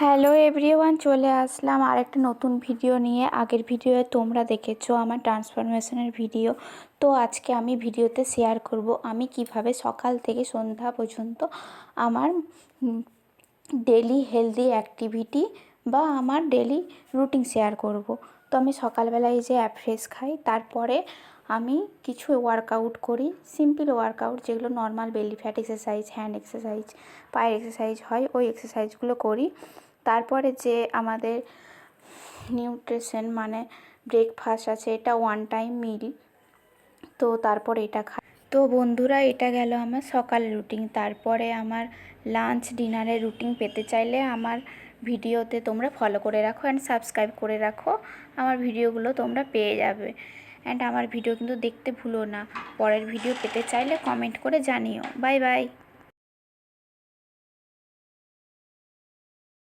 Hello everyone, চলে আসলাম আর একটা নতুন ভিডিও নিয়ে। আগের ভিডিওয়ে তোমরা দেখেছো আমার ট্রান্সফরমেশনের ভিডিও। তো আজকে আমি ভিডিওতে শেয়ার করব আমি কিভাবে সকাল থেকে সন্ধ্যা পর্যন্ত আমার ডেলি হেলদি অ্যাক্টিভিটি বা আমার ডেলি রুটিন শেয়ার করব। তো আমি সকালবেলায় যে ফ্রেশ খাই, তারপরে আমি কিছু ওয়ার্কআউট করি, সিম্পল ওয়ার্কআউট যেগুলো normal belly fat exercise, hand exercise, পায়ের এক্সারসাইজ হয়, ওই এক্সারসাইজগুলো করি। তারপরে যে আমাদের নিউট্রিশন মানে ব্রেকফাস্ট আছে, এটা ওয়ান টাইম মিল, তো তারপর এটা খাই। তো বন্ধুরা, এটা গেল আমার সকালের রুটিন। তারপরে আমার লাঞ্চ ডিনারের রুটিন পেতে চাইলে আমার ভিডিওতে তোমরা ফলো করে রাখো অ্যান্ড সাবস্ক্রাইব করে রাখো, আমার ভিডিওগুলো তোমরা পেয়ে যাবে। অ্যান্ড আমার ভিডিও কিন্তু দেখতে ভুলো না। পরের ভিডিও পেতে চাইলে কমেন্ট করে জানিও। Bye bye.